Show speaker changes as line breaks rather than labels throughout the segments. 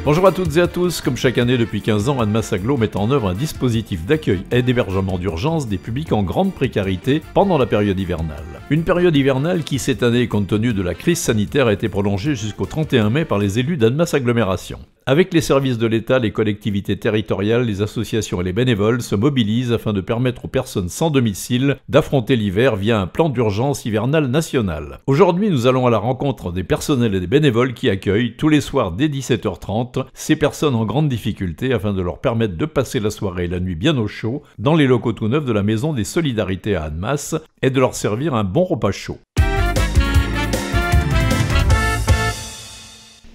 Bonjour à toutes et à tous, comme chaque année depuis 15 ans, Annemasse Agglo met en œuvre un dispositif d'accueil et d'hébergement d'urgence des publics en grande précarité pendant la période hivernale. Une période hivernale qui cette année, compte tenu de la crise sanitaire, a été prolongée jusqu'au 31 mai par les élus d'Annemasse Agglomération. Avec les services de l'État, les collectivités territoriales, les associations et les bénévoles se mobilisent afin de permettre aux personnes sans domicile d'affronter l'hiver via un plan d'urgence hivernale national. Aujourd'hui, nous allons à la rencontre des personnels et des bénévoles qui accueillent tous les soirs dès 17h30 ces personnes en grande difficulté afin de leur permettre de passer la soirée et la nuit bien au chaud dans les locaux tout neufs de la Maison des Solidarités à Annemasse et de leur servir un bon repas chaud.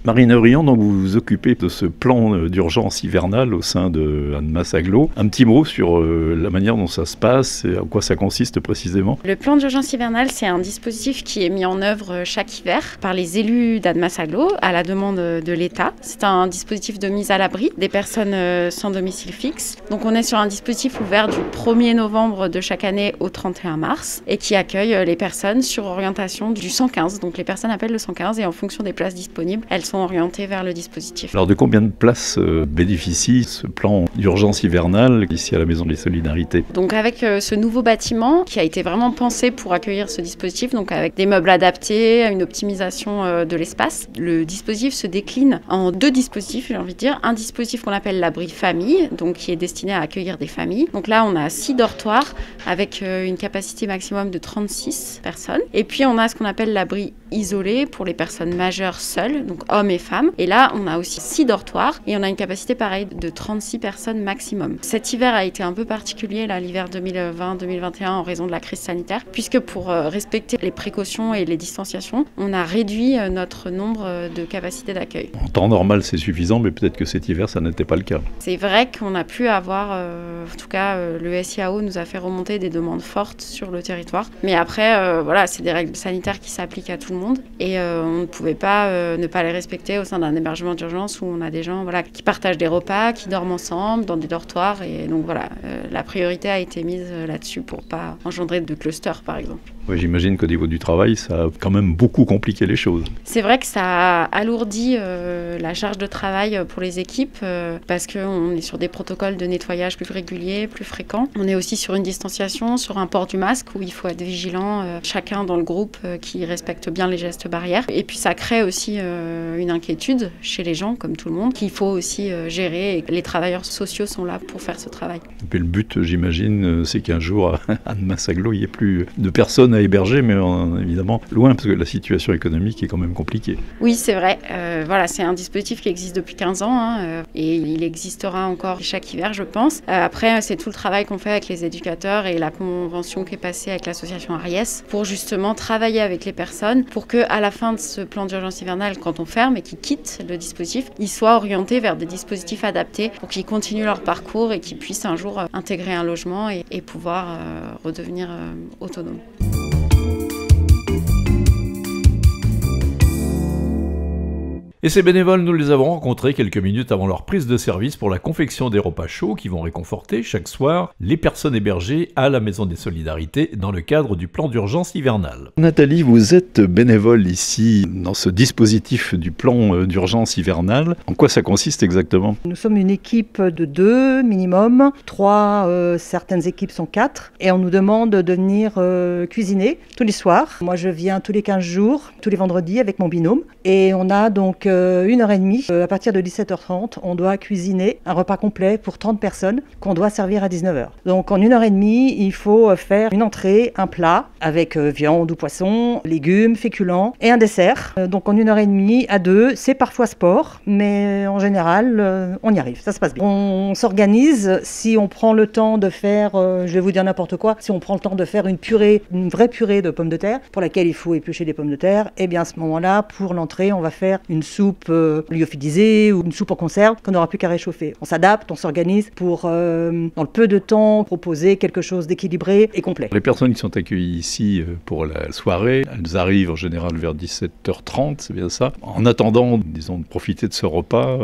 Marine Riant, donc vous vous occupez de ce plan d'urgence hivernale au sein de Annemasse Agglo. Un petit mot sur la manière dont ça se passe et à quoi ça consiste précisément.
Le plan d'urgence hivernale, c'est un dispositif qui est mis en œuvre chaque hiver par les élus d'Annemasse Agglo à la demande de l'État. C'est un dispositif de mise à l'abri des personnes sans domicile fixe. Donc on est sur un dispositif ouvert du 1er novembre de chaque année au 31 mars et qui accueille les personnes sur orientation du 115. Donc les personnes appellent le 115 et en fonction des places disponibles, elles sont orientées vers le dispositif.
Alors de combien de places bénéficie ce plan d'urgence hivernale ici à la Maison des Solidarités?
Donc avec ce nouveau bâtiment qui a été vraiment pensé pour accueillir ce dispositif, donc avec des meubles adaptés, une optimisation de l'espace, le dispositif se décline en deux dispositifs, j'ai envie de dire. Un dispositif qu'on appelle l'abri famille, donc qui est destiné à accueillir des familles. Donc là on a 6 dortoirs avec une capacité maximum de 36 personnes. Et puis on a ce qu'on appelle l'abri isolé pour les personnes majeures seules, donc hommes et femmes. Et là, on a aussi 6 dortoirs et on a une capacité pareille de 36 personnes maximum. Cet hiver a été un peu particulier, là, l'hiver 2020-2021, en raison de la crise sanitaire, puisque pour respecter les précautions et les distanciations, on a réduit notre nombre de capacités d'accueil.
En temps normal, c'est suffisant, mais peut-être que cet hiver, ça n'était pas le cas.
C'est vrai qu'on a pu avoir, en tout cas, le SIAO nous a fait remonter des demandes fortes sur le territoire. Mais après, voilà, c'est des règles sanitaires qui s'appliquent à tout le monde et on ne pouvait pas ne pas les respecter au sein d'un hébergement d'urgence où on a des gens qui partagent des repas, qui dorment ensemble dans des dortoirs. Et donc voilà, la priorité a été mise là-dessus pour ne pas engendrer de clusters par exemple.
Oui, j'imagine qu'au niveau du travail, ça a quand même beaucoup compliqué les choses.
C'est vrai que ça a alourdi la charge de travail pour les équipes parce qu'on est sur des protocoles de nettoyage plus réguliers, plus fréquents. On est aussi sur une distanciation, sur un port du masque où il faut être vigilant, chacun dans le groupe qui respecte bien les gestes barrières. Et puis ça crée aussi une inquiétude chez les gens, comme tout le monde, qu'il faut aussi gérer. Et les travailleurs sociaux sont là pour faire ce travail.
Et puis le but, j'imagine, c'est qu'un jour, à Annemasse Agglo, il n'y ait plus de personnes à héberger, mais évidemment loin, parce que la situation économique est quand même compliquée.
Oui, c'est vrai. Voilà, c'est un dispositif qui existe depuis 15 ans et il existera encore chaque hiver, je pense. Après, c'est tout le travail qu'on fait avec les éducateurs et la convention qui est passée avec l'association Ariès pour justement travailler avec les personnes pour qu'à la fin de ce plan d'urgence hivernale, quand on ferme et qu'ils quittent le dispositif, ils soient orientés vers des dispositifs adaptés pour qu'ils continuent leur parcours et qu'ils puissent un jour intégrer un logement et pouvoir redevenir autonomes.
Et ces bénévoles, nous les avons rencontrés quelques minutes avant leur prise de service pour la confection des repas chauds qui vont réconforter chaque soir les personnes hébergées à la Maison des Solidarités dans le cadre du plan d'urgence hivernale. Nathalie, vous êtes bénévole ici dans ce dispositif du plan d'urgence hivernale. En quoi ça consiste exactement?
Nous sommes une équipe de 2 minimum, 3, certaines équipes sont 4 et on nous demande de venir cuisiner tous les soirs. Moi je viens tous les 15 jours, tous les vendredis avec mon binôme et on a donc 1h30, à partir de 17h30, on doit cuisiner un repas complet pour 30 personnes qu'on doit servir à 19h. Donc en 1h30, il faut faire une entrée, un plat avec viande ou poisson, légumes, féculents et un dessert. Donc en 1h30 à 2, c'est parfois sport, mais en général, on y arrive, ça se passe bien. On s'organise si on prend le temps de faire, je vais vous dire n'importe quoi, si on prend le temps de faire une purée, une vraie purée de pommes de terre, pour laquelle il faut éplucher des pommes de terre, et bien à ce moment-là, pour l'entrée, on va faire une soupe lyophilisée ou une soupe en conserve qu'on n'aura plus qu'à réchauffer. On s'adapte, on s'organise pour, dans le peu de temps, proposer quelque chose d'équilibré et complet.
Les personnes qui sont accueillies ici pour la soirée, elles arrivent en général vers 17h30, c'est bien ça. En attendant, disons, de profiter de ce repas,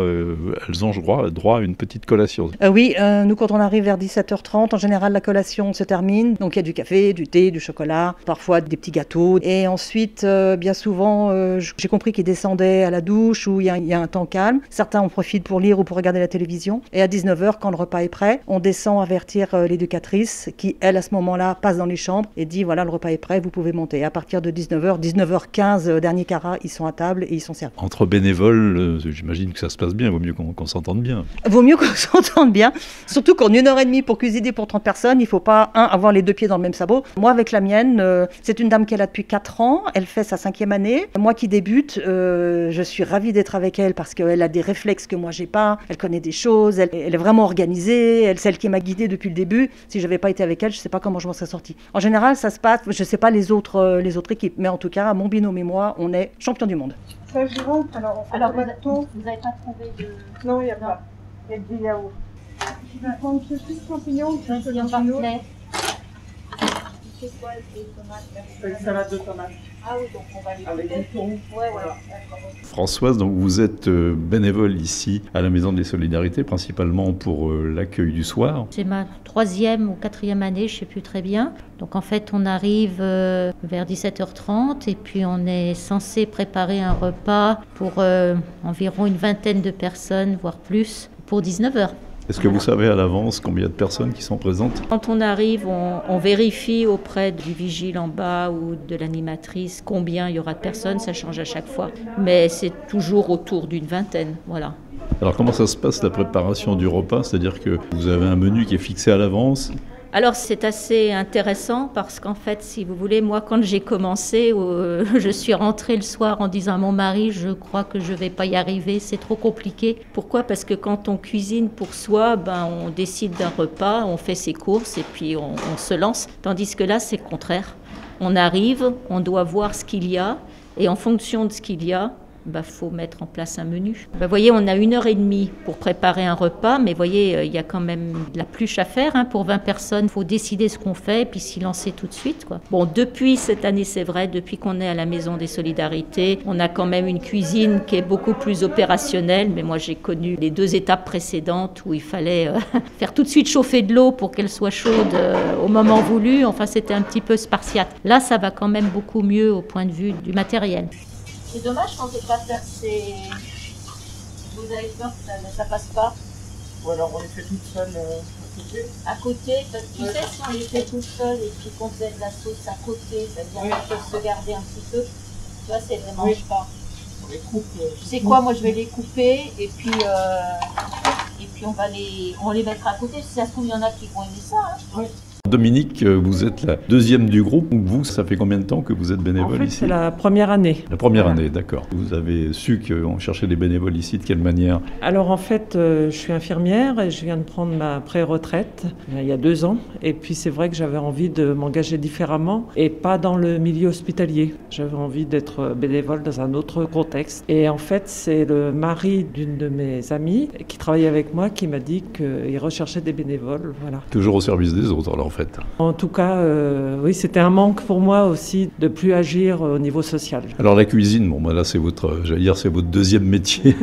elles ont droit à une petite collation.
Oui, nous quand on arrive vers 17h30, en général la collation se termine. Donc il y a du café, du thé, du chocolat, parfois des petits gâteaux. Et ensuite, bien souvent, j'ai compris qu'ils descendaient à la douche douche ou il y a un temps calme. Certains en profitent pour lire ou pour regarder la télévision. Et à 19h, quand le repas est prêt, on descend avertir l'éducatrice qui, elle, à ce moment-là, passe dans les chambres et dit voilà, le repas est prêt, vous pouvez monter. Et à partir de 19h, 19h15, dernier carat, ils sont à table et ils sont servis.
Entre bénévoles, j'imagine que ça se passe bien, il vaut mieux qu'on s'entende bien.
Vaut mieux qu'on s'entende bien, surtout qu'en 1h30 pour cuisiner pour 30 personnes, il ne faut pas, avoir les deux pieds dans le même sabot. Moi, avec la mienne, c'est une dame qui est là depuis 4 ans, elle fait sa 5e année. Moi qui débute, je suis ravie d'être avec elle parce qu'elle a des réflexes que moi j'ai pas, elle connaît des choses, elle est vraiment organisée, elle, celle qui m'a guidée depuis le début. Si je n'avais pas été avec elle, je ne sais pas comment je m'en serais sortie. En général, ça se passe, je ne sais pas les autres équipes, mais en tout cas, mon binôme et moi, on est champions du monde.
Ça, je rentre, alors
vous n'avez pas trouvé de...
Non, il n'y a pas. Il y a du yaourt. Je vais prendre plus de champignons, un peu d'anginos. C'est quoi les tomates? C'est une salade de tomates. Ah oui, donc on va les avec du thon. Ouais, voilà.
Françoise, donc vous êtes bénévole ici à la Maison des Solidarités, principalement pour l'accueil du soir.
C'est ma 3e ou 4e année, je ne sais plus très bien. Donc en fait, on arrive vers 17h30 et puis on est censé préparer un repas pour environ une vingtaine de personnes, voire plus, pour 19h.
Est-ce que vous savez à l'avance combien de personnes qui sont présentes?
Quand on arrive, on vérifie auprès du vigile en bas ou de l'animatrice combien il y aura de personnes, ça change à chaque fois. Mais c'est toujours autour d'une vingtaine, voilà.
Alors comment ça se passe la préparation du repas? C'est-à-dire que vous avez un menu qui est fixé à l'avance?
Alors c'est assez intéressant parce qu'en fait, si vous voulez, moi quand j'ai commencé, je suis rentrée le soir en disant à mon mari, je crois que je ne vais pas y arriver, c'est trop compliqué. Pourquoi? Parce que quand on cuisine pour soi, on décide d'un repas, on fait ses courses et puis on se lance. Tandis que là, c'est le contraire. On arrive, on doit voir ce qu'il y a et en fonction de ce qu'il y a, faut mettre en place un menu. Vous voyez, on a 1h30 pour préparer un repas, mais vous voyez, il y a quand même de la pluche à faire. Pour 20 personnes, il faut décider ce qu'on fait et puis s'y lancer tout de suite, quoi. Bon, depuis cette année, c'est vrai, depuis qu'on est à la Maison des Solidarités, on a quand même une cuisine qui est beaucoup plus opérationnelle, mais moi j'ai connu les 2 étapes précédentes où il fallait faire tout de suite chauffer de l'eau pour qu'elle soit chaude au moment voulu. Enfin, c'était un petit peu spartiate. Là, ça va quand même beaucoup mieux au point de vue du matériel.
C'est dommage qu'on ne peut pas faire ces... Vous avez peur que ça passe pas?
Ou alors on les fait toutes seules
à côté, parce que tu sais, si on les fait toutes seules et puis qu'on faisait de la sauce à côté, c'est-à-dire qu'on peut se garder un petit peu, tu vois, c'est vraiment pas.
On les coupe.
Tu sais quoi, moi je vais les couper et puis on les mettra à côté. Si ça se trouve, il y en a qui vont aimer ça.
Oui.
Dominique, vous êtes la 2e du groupe. Vous, ça fait combien de temps que vous êtes bénévole ici?
C'est la première année.
La première année, d'accord. Vous avez su qu'on cherchait des bénévoles ici, de quelle manière?
Alors en fait, je suis infirmière et je viens de prendre ma pré-retraite il y a 2 ans. Et puis c'est vrai que j'avais envie de m'engager différemment et pas dans le milieu hospitalier. J'avais envie d'être bénévole dans un autre contexte. Et en fait, c'est le mari d'une de mes amies qui travaillait avec moi qui m'a dit qu'il recherchait des bénévoles. Voilà.
Toujours au service des autres, alors en fait.
En tout cas, oui, c'était un manque pour moi aussi de plus agir au niveau social.
Alors la cuisine, là c'est votre 2e métier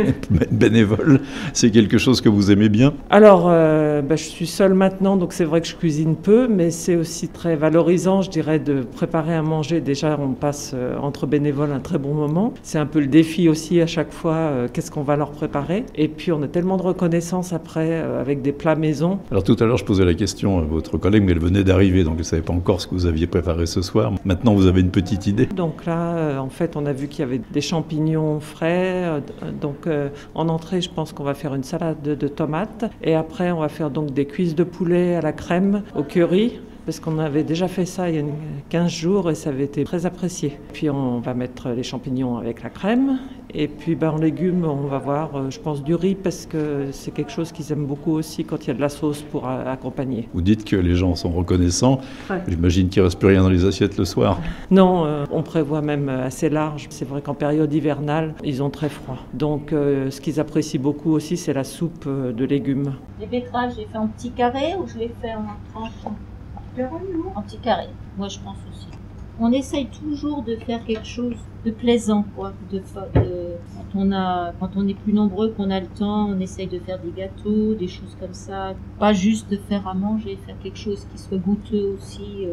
bénévole. C'est quelque chose que vous aimez bien?
Alors, je suis seule maintenant, donc c'est vrai que je cuisine peu, mais c'est aussi très valorisant, je dirais, de préparer à manger. Déjà, on passe entre bénévoles un très bon moment. C'est un peu le défi aussi à chaque fois, qu'est-ce qu'on va leur préparer. Et puis, on a tellement de reconnaissance après avec des plats maison.
Alors tout à l'heure, je posais la question à votre collègue, mais elle venait d'arriver, donc elle ne savait pas encore ce que vous aviez préparé ce soir. Maintenant, vous avez une petite idée?
Donc là, en fait, on a vu qu'il y avait des champignons frais. Donc en entrée, je pense qu'on va faire une salade de tomates. Et après, on va faire donc des cuisses de poulet à la crème, au curry. Parce qu'on avait déjà fait ça il y a 15 jours et ça avait été très apprécié. Puis on va mettre les champignons avec la crème. Et puis en légumes, on va voir, je pense, du riz parce que c'est quelque chose qu'ils aiment beaucoup aussi quand il y a de la sauce pour accompagner.
Vous dites que les gens sont reconnaissants. Ouais. J'imagine qu'il ne reste plus rien dans les assiettes le soir.
Non, on prévoit même assez large. C'est vrai qu'en période hivernale, ils ont très froid. Donc ce qu'ils apprécient beaucoup aussi, c'est la soupe de légumes.
Les betteraves, je les fais en petits carrés ou je les fais en tranches? En petit carré, moi je pense aussi. On essaye toujours de faire quelque chose de plaisant, quoi. Quand on est plus nombreux, qu'on a le temps, on essaye de faire des gâteaux, des choses comme ça. Pas juste de faire à manger, faire quelque chose qui soit goûteux aussi.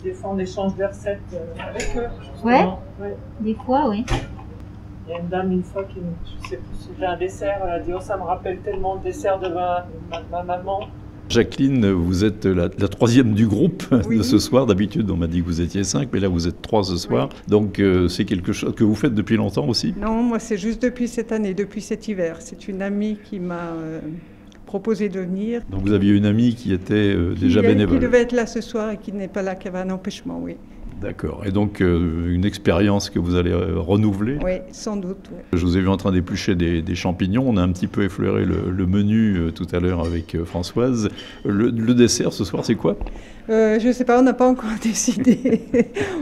Des fois on échange des recettes avec eux.
Ouais, des fois, oui.
Il y a une dame une fois qui, je sais plus, j'ai un dessert, elle a dit oh ça me rappelle tellement le dessert de ma maman.
Jacqueline, vous êtes la troisième du groupe
Oui.
de ce soir. D'habitude, on m'a dit que vous étiez 5, mais là, vous êtes 3 ce soir.
Oui.
Donc, c'est quelque chose que vous faites depuis longtemps aussi?
Non, moi c'est juste depuis cette année, depuis cet hiver. C'est une amie qui m'a proposé de venir.
Donc, vous aviez une amie qui était déjà
Qui
bénévole.
devait être là ce soir et qui n'est pas là, qui avait un empêchement, oui.
D'accord. Et donc, une expérience que vous allez renouveler.
Oui, sans doute, oui.
Je vous ai vu en train d'éplucher des champignons. On a un petit peu effleuré le menu tout à l'heure avec Françoise. Le dessert ce soir, c'est quoi?
Je ne sais pas, on n'a pas encore décidé.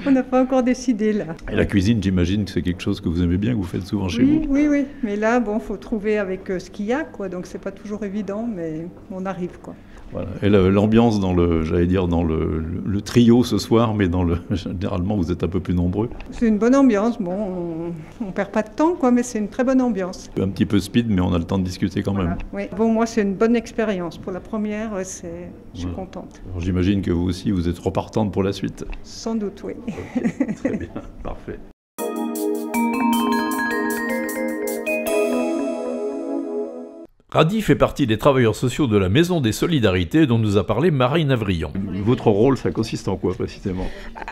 On n'a pas encore décidé là.
Et la cuisine, j'imagine que c'est quelque chose que vous aimez bien, que vous faites souvent chez
Oui,
vous.
oui, oui. Mais là, bon, faut trouver avec ce qu'il y a, quoi. Donc c'est pas toujours évident, mais on arrive, quoi.
Voilà. Et l'ambiance dans j'allais dire dans le trio ce soir, mais généralement vous êtes un peu plus nombreux.
C'est une bonne ambiance. Bon, on perd pas de temps, quoi, mais c'est une très bonne ambiance.
Un petit peu speed, mais on a le temps de discuter quand même.
Voilà. Oui. Bon, moi, c'est une bonne expérience. Pour la première, je suis
Voilà.
contente.
Alors, j'imagine que vous aussi, vous êtes repartante pour la suite.
Sans doute, oui.
Très bien, parfait. Radi fait partie des travailleurs sociaux de la Maison des Solidarités dont nous a parlé Marine Avrillon. Votre rôle, ça consiste en quoi précisément?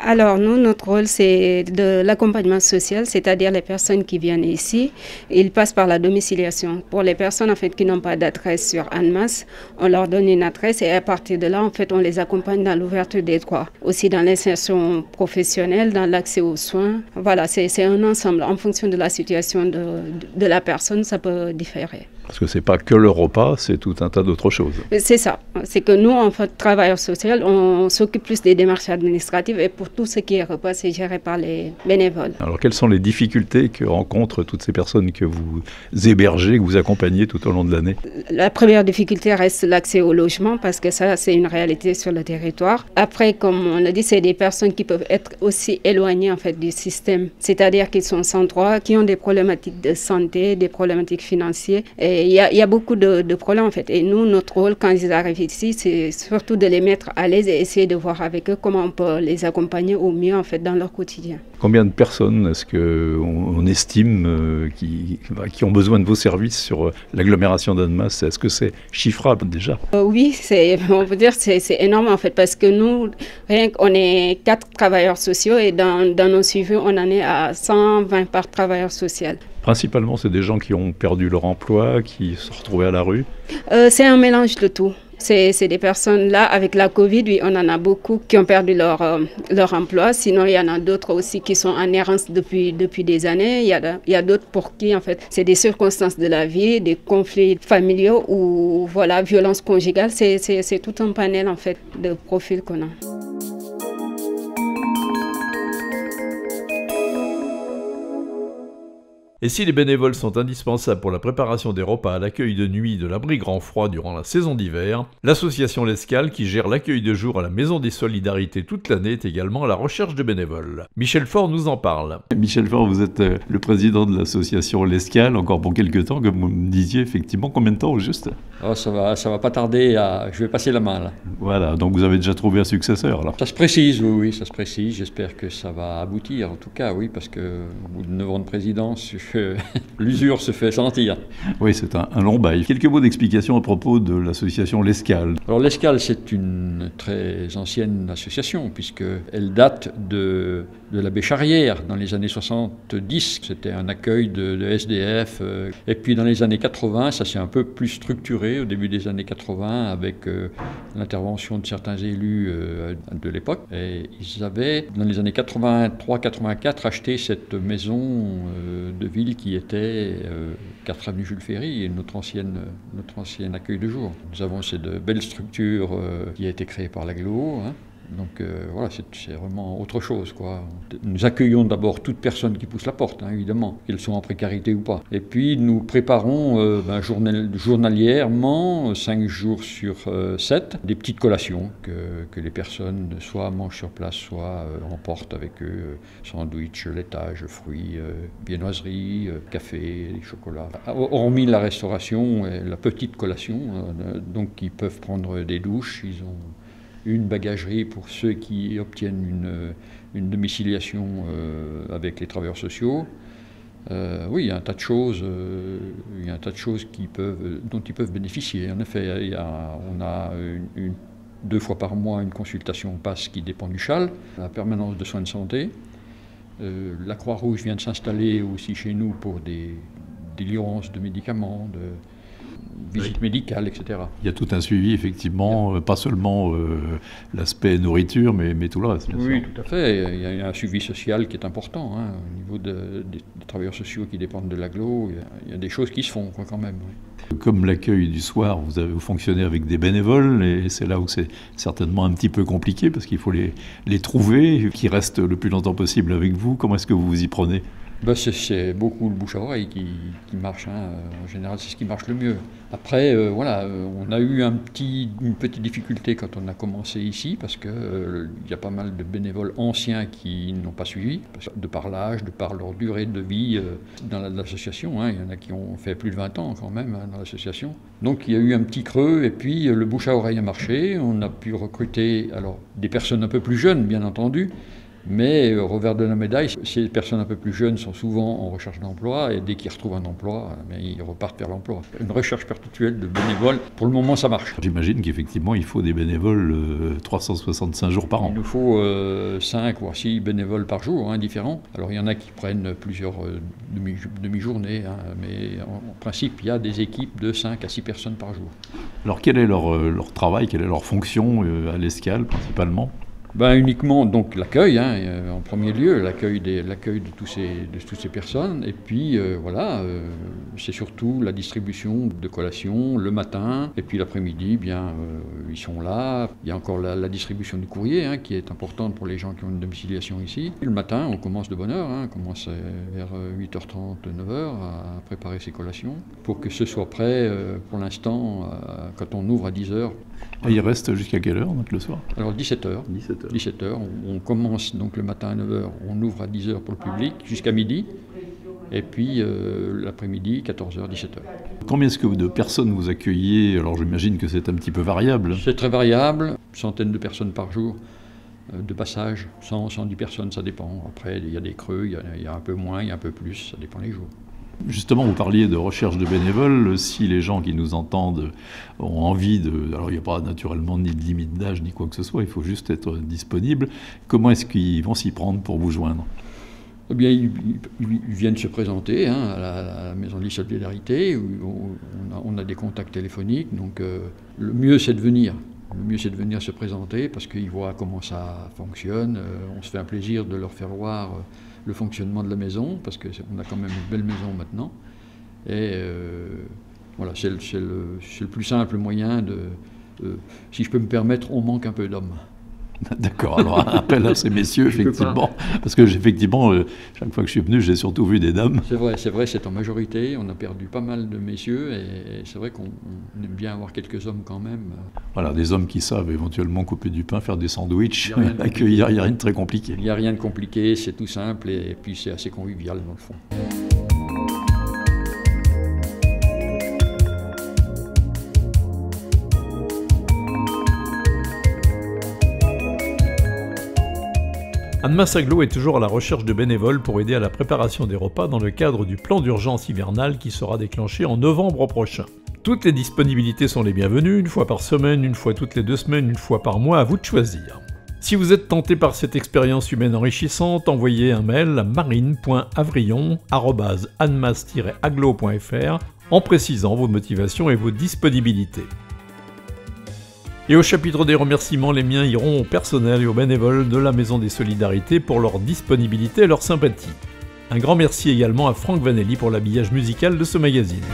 Alors nous, notre rôle, c'est de l'accompagnement social, c'est-à-dire les personnes qui viennent ici, ils passent par la domiciliation. Pour les personnes en fait qui n'ont pas d'adresse sur Annemasse, on leur donne une adresse et à partir de là, en fait, on les accompagne dans l'ouverture des droits, aussi dans l'insertion professionnelle, dans l'accès aux soins. Voilà, c'est un ensemble. En fonction de la situation de la personne, ça peut différer.
Parce que c'est pas que le repas, c'est tout un tas d'autres choses.
C'est ça. C'est que nous, en fait, travailleurs sociaux, on s'occupe plus des démarches administratives et pour tout ce qui est repas, c'est géré par les bénévoles.
Alors, quelles sont les difficultés que rencontrent toutes ces personnes que vous hébergez, que vous accompagnez tout au long de l'année?
La première difficulté reste l'accès au logement parce que ça, c'est une réalité sur le territoire. Après, comme on l'a dit, c'est des personnes qui peuvent être aussi éloignées en fait du système, c'est-à-dire qu'ils sont sans droit, qui ont des problématiques de santé, des problématiques financières. Et il y a beaucoup de problèmes en fait. Et nous, notre rôle quand ils arrivent ici, c'est surtout de les mettre à l'aise et essayer de voir avec eux comment on peut les accompagner au mieux en fait dans leur quotidien.
Combien de personnes est-ce qu'on estime qui ont besoin de vos services sur l'agglomération d'Annemasse? Est-ce que c'est chiffrable déjà?
Oui, on peut dire que c'est énorme en fait parce que nous, rien qu'on est 4 travailleurs sociaux et dans nos suivis, on en est à 120 par travailleur social.
Principalement, c'est des gens qui ont perdu leur emploi, qui se sont retrouvés à la rue?
C'est un mélange de tout. C'est des personnes là, avec la Covid, oui, on en a beaucoup qui ont perdu leur emploi. Sinon, il y en a d'autres aussi qui sont en errance depuis des années. Il y a d'autres pour qui, en fait, c'est des circonstances de la vie, des conflits familiaux ou, voilà, violence conjugale. C'est tout un panel, en fait, de profils qu'on a. Et si les bénévoles sont indispensables pour la préparation des repas à l'accueil de nuit de l'abri grand froid durant la saison d'hiver, l'association L'Escale, qui gère l'accueil de jour à la Maison des Solidarités toute l'année, est également à la recherche de bénévoles. Michel Faure nous en parle. Michel Faure, vous êtes le président de l'association L'Escale, encore pour quelques temps, comme vous me disiez, effectivement. Combien de temps au juste?
Oh, ça va pas tarder, je vais passer la main là.
Voilà, donc vous avez déjà trouvé un successeur là.
Ça se précise, oui, ça se précise. J'espère que ça va aboutir, en tout cas, oui, parce qu'au bout de 9 ans de présidence, l'usure se fait sentir.
Oui, c'est un long bail. Quelques mots d'explication à propos de l'association L'Escale.
Alors L'Escale, c'est une très ancienne association, puisqu'elle date de l'abbé Charrière, dans les années 70. C'était un accueil de SDF. Et puis dans les années 80, ça s'est un peu plus structuré, au début des années 80, avec l'intervention de certains élus de l'époque. Et ils avaient, dans les années 83-84, acheté cette maison de ville qui était 4 avenue Jules Ferry, et notre ancien accueil de jour. Nous avons cette belle structure qui a été créée par l'agglo, hein. Donc voilà, c'est vraiment autre chose, quoi. Nous accueillons d'abord toute personne qui pousse la porte, hein, évidemment, qu'elles soient en précarité ou pas. Et puis nous préparons journalièrement, 5 jours sur 7, des petites collations que les personnes soit mangent sur place, soit emportent avec eux, sandwich, laitage, fruits, viennoiserie, café, chocolat. Hormis la restauration et la petite collation, donc ils peuvent prendre des douches, ils ont une bagagerie pour ceux qui obtiennent une domiciliation avec les travailleurs sociaux. Oui, il y a un tas de choses, dont ils peuvent bénéficier. En effet, on a 2 fois par mois une consultation PASS qui dépend du CHAL, la permanence de soins de santé. La Croix-Rouge vient de s'installer aussi chez nous pour des délivrances de médicaments, de visites médicales, etc.
Il y a tout un suivi, effectivement, pas seulement l'aspect nourriture, mais tout le reste.
Oui, tout à fait. Il y a un suivi social qui est important. Hein. Au niveau des travailleurs sociaux qui dépendent de l'agglo, il y a des choses qui se font quand même. Oui.
Comme l'accueil du soir, vous fonctionnez avec des bénévoles, et c'est là où c'est certainement un petit peu compliqué, parce qu'il faut les trouver, qu'ils restent le plus longtemps possible avec vous. Comment est-ce que vous vous y prenez ?
C'est beaucoup le bouche à oreille qui marche. Hein. En général, c'est ce qui marche le mieux. Après, on a eu une petite difficulté quand on a commencé ici, parce qu'il y a pas mal de bénévoles anciens qui n'ont pas suivi, de par l'âge, de par leur durée de vie dans l'association. Hein. Il y en a qui ont fait plus de 20 ans quand même dans l'association. Donc il y a eu un petit creux, et puis le bouche à oreille a marché. On a pu recruter des personnes un peu plus jeunes, bien entendu. Mais au revers de la médaille, ces personnes un peu plus jeunes sont souvent en recherche d'emploi, et dès qu'ils retrouvent un emploi, ils repartent vers l'emploi. Une recherche perpétuelle de bénévoles, pour le moment ça marche.
J'imagine qu'effectivement il faut des bénévoles 365 jours par an.
Il nous faut 5 ou 6 bénévoles par jour, hein, différents. Alors il y en a qui prennent plusieurs demi-journées, hein, mais en principe il y a des équipes de 5 à 6 personnes par jour.
Alors quel est leur travail, quelle est leur fonction à l'Escale principalement ?
Uniquement donc l'accueil, hein, en premier lieu, l'accueil de toutes ces personnes, et puis c'est surtout la distribution de collations le matin, et puis l'après-midi, ils sont là. Il y a encore la distribution du courrier, hein, qui est importante pour les gens qui ont une domiciliation ici. Le matin, on commence de bonne heure, hein, on commence vers 8h30, 9h à préparer ces collations, pour que ce soit prêt pour l'instant quand on ouvre à 10h.
Et il reste jusqu'à quelle heure donc, le soir ?
Alors 17h. 17h. On commence donc le matin à 9h, on ouvre à 10h pour le public jusqu'à midi, et puis l'après-midi 14h, 17h.
Combien est-ce que de personnes vous accueillez ? Alors j'imagine que c'est un petit peu variable.
C'est très variable, centaines de personnes par jour de passage, 100, 110 personnes, ça dépend. Après il y a des creux, il y a un peu moins, il y a un peu plus, ça dépend les jours.
Justement, vous parliez de recherche de bénévoles. Si les gens qui nous entendent ont envie alors il n'y a pas naturellement ni de limite d'âge ni quoi que ce soit, il faut juste être disponible. Comment est-ce qu'ils vont s'y prendre pour vous joindre ?
Eh bien, ils viennent se présenter, hein, à la Maison de la Solidarité, où on a des contacts téléphoniques. Donc le mieux c'est de venir. Le mieux c'est de venir se présenter, parce qu'ils voient comment ça fonctionne. On se fait un plaisir de leur faire voir le fonctionnement de la maison, parce qu'on a quand même une belle maison maintenant. Et c'est le plus simple moyen si je peux me permettre, on manque un peu d'hommes.
D'accord, alors appel à ces messieurs, effectivement, parce que effectivement, chaque fois que je suis venu, j'ai surtout vu des dames.
C'est vrai, c'est en majorité, on a perdu pas mal de messieurs, et c'est vrai qu'on aime bien avoir quelques hommes quand même.
Voilà, des hommes qui savent éventuellement couper du pain, faire des sandwichs, accueillir, il n'y a rien de très compliqué.
Il n'y a rien de compliqué, c'est tout simple, et puis c'est assez convivial dans le fond.
Annemasse Agglo est toujours à la recherche de bénévoles pour aider à la préparation des repas dans le cadre du plan d'urgence hivernal qui sera déclenché en novembre prochain. Toutes les disponibilités sont les bienvenues, une fois par semaine, une fois toutes les 2 semaines, une fois par mois, à vous de choisir. Si vous êtes tenté par cette expérience humaine enrichissante, envoyez un mail à marine.avrillon@annemasse-agglo.fr en précisant vos motivations et vos disponibilités. Et au chapitre des remerciements, les miens iront au personnel et aux bénévoles de la Maison des Solidarités pour leur disponibilité et leur sympathie. Un grand merci également à Franck Vanelli pour l'habillage musical de ce magazine.